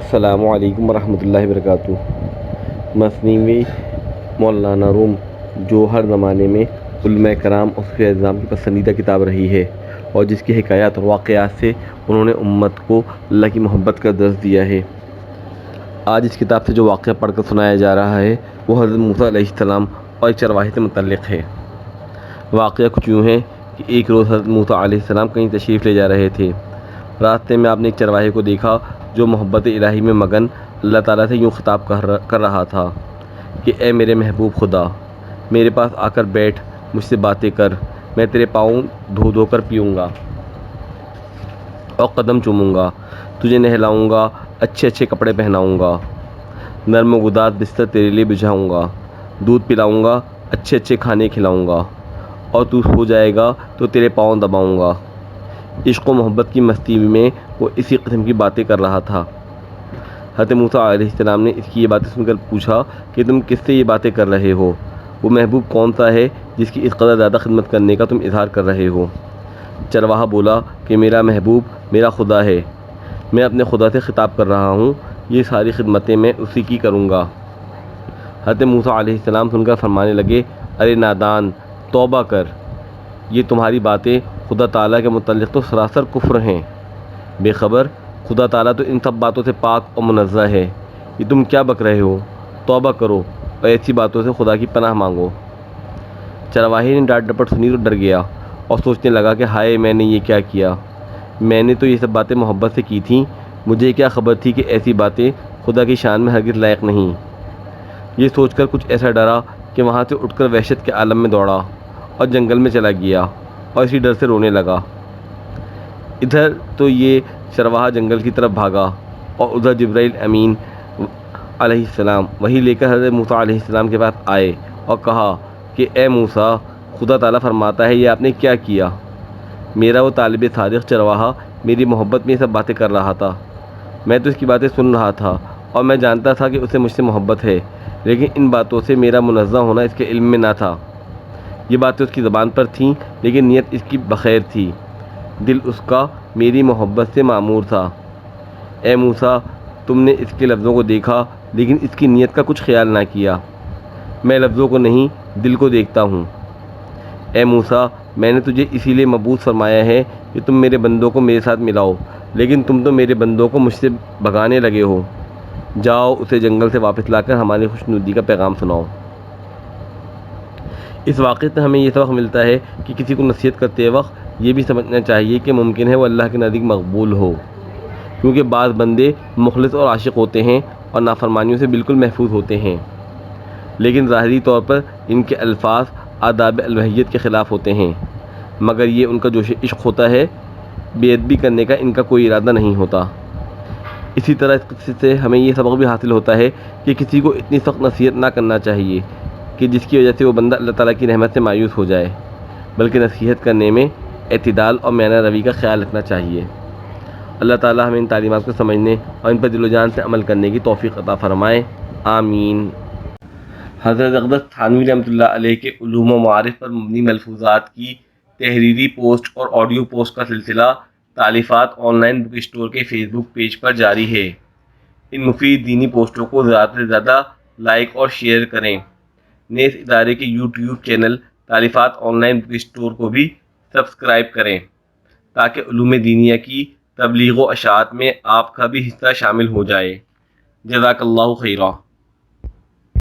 السلام علیکم ورحمۃ اللہ وبرکاتہ۔ مثنوی مولانا روم جو ہر زمانے میں علماء کرام اور صوفیاء اعظام کی پسندیدہ کتاب رہی ہے اور جس کی حکایات اور واقعات سے انہوں نے امت کو اللہ کی محبت کا درس دیا ہے۔ آج اس کتاب سے جو واقعہ پڑھ کر سنایا جا رہا ہے وہ حضرت موسیٰ علیہ السلام اور ایک چرواہے سے متعلق ہے۔ واقعہ کچھ یوں ہے کہ ایک روز حضرت موسیٰ علیہ السلام کہیں تشریف لے جا رہے تھے۔ راستے میں آپ نے ایک چرواہے کو دیکھا جو محبت الہی میں مگن اللہ تعالیٰ سے یوں خطاب کر رہا تھا کہ اے میرے محبوب خدا، میرے پاس آ کر بیٹھ، مجھ سے باتیں کر، میں تیرے پاؤں دھو دھو کر پیوں گا اور قدم چوموں گا، تجھے نہلاؤں گا، اچھے اچھے کپڑے پہناؤں گا، نرم و گداز بستر تیرے لیے بچھاؤں گا، دودھ پلاؤں گا، اچھے اچھے کھانے کھلاؤں گا، اور تو سو جائے گا تو تیرے پاؤں دباؤں گا۔ عشق و محبت کی مستی میں وہ اسی قسم کی باتیں کر رہا تھا۔ حضرت موسیٰ علیہ السلام نے اس کی یہ باتیں سن کر پوچھا کہ تم کس سے یہ باتیں کر رہے ہو؟ وہ محبوب کون سا ہے جس کی اس قدر زیادہ خدمت کرنے کا تم اظہار کر رہے ہو؟ چرواہا بولا کہ میرا محبوب میرا خدا ہے، میں اپنے خدا سے خطاب کر رہا ہوں، یہ ساری خدمتیں میں اسی کی کروں گا۔ حضرت موسیٰ علیہ السلام سن کر فرمانے لگے، ارے نادان، توبہ کر، یہ تمہاری باتیں خدا تعالیٰ کے متعلق تو سراسر کفر ہیں۔ بے خبر، خدا تعالیٰ تو ان سب باتوں سے پاک اور منزہ ہے، یہ تم کیا بک رہے ہو؟ توبہ کرو اور ایسی باتوں سے خدا کی پناہ مانگو۔ چرواہے نے ڈانٹ ڈپٹ سنی تو ڈر گیا اور سوچنے لگا کہ ہائے، میں نے یہ کیا کیا؟ میں نے تو یہ سب باتیں محبت سے کی تھیں، مجھے کیا خبر تھی کہ ایسی باتیں خدا کی شان میں ہرگز لائق نہیں۔ یہ سوچ کر کچھ ایسا ڈرا کہ وہاں سے اٹھ کر وحشت کے عالم میں دوڑا اور جنگل میں چلا گیا اور اسی ڈر سے رونے لگا۔ ادھر تو یہ چرواہا جنگل کی طرف بھاگا اور ادھر جبرائیل امین علیہ السلام وہی لے کر حضرت موسیٰ علیہ السلام کے پاس آئے اور کہا کہ اے موسیٰ، خدا تعالیٰ فرماتا ہے یہ آپ نے کیا کیا؟ میرا وہ طالب صادق چرواہا میری محبت میں یہ سب باتیں کر رہا تھا، میں تو اس کی باتیں سن رہا تھا اور میں جانتا تھا کہ اسے مجھ سے محبت ہے، لیکن ان باتوں سے میرا منزہ ہونا اس کے علم میں نہ تھا۔ یہ باتیں اس کی زبان پر تھیں لیکن نیت اس کی بخیر تھی، دل اس کا میری محبت سے معمور تھا۔ اے موسیٰ، تم نے اس کے لفظوں کو دیکھا لیکن اس کی نیت کا کچھ خیال نہ کیا، میں لفظوں کو نہیں دل کو دیکھتا ہوں۔ اے موسیٰ، میں نے تجھے اسی لیے مبعوث فرمایا ہے کہ تم میرے بندوں کو میرے ساتھ ملاؤ، لیکن تم تو میرے بندوں کو مجھ سے بھگانے لگے ہو۔ جاؤ اسے جنگل سے واپس لا کر ہماری خوشنودی کا پیغام سناؤ۔ اس واقعے سے ہمیں یہ سبق ملتا ہے کہ کسی کو نصیحت کرتے وقت یہ بھی سمجھنا چاہیے کہ ممکن ہے وہ اللہ کے نزدیک مقبول ہو، کیونکہ بعض بندے مخلص اور عاشق ہوتے ہیں اور نافرمانیوں سے بالکل محفوظ ہوتے ہیں، لیکن ظاہری طور پر ان کے الفاظ آداب الوحیت کے خلاف ہوتے ہیں، مگر یہ ان کا جوش عشق ہوتا ہے، بے ادبی کرنے کا ان کا کوئی ارادہ نہیں ہوتا۔ اسی طرح اس قصے سے ہمیں یہ سبق بھی حاصل ہوتا ہے کہ کسی کو اتنی سخت نصیحت نہ کرنا چاہیے کہ جس کی وجہ سے وہ بندہ اللہ تعالیٰ کی رحمت سے مایوس ہو جائے، بلکہ نصیحت کرنے میں اعتدال اور میانہ روی کا خیال رکھنا چاہیے۔ اللہ تعالیٰ ہمیں ان تعلیمات کو سمجھنے اور ان پر دل و جان سے عمل کرنے کی توفیق عطا فرمائے، آمین۔ حضرت اقدس تھانوی رحمۃ اللہ علیہ کے علوم و معارف پر مبنی ملفوظات کی تحریری پوسٹ اور آڈیو پوسٹ کا سلسلہ تالیفات آن لائن بک اسٹور کے فیس بک پیج پر جاری ہے۔ ان مفید دینی پوسٹوں کو زیادہ سے زیادہ لائک اور شیئر کریں۔ نیز ادارے کے یوٹیوب چینل تالیفات آن لائن بک اسٹور کو بھی سبسکرائب کریں تاکہ علوم دینیہ کی تبلیغ و اشاعت میں آپ کا بھی حصہ شامل ہو جائے۔ جزاک اللہ خیرا۔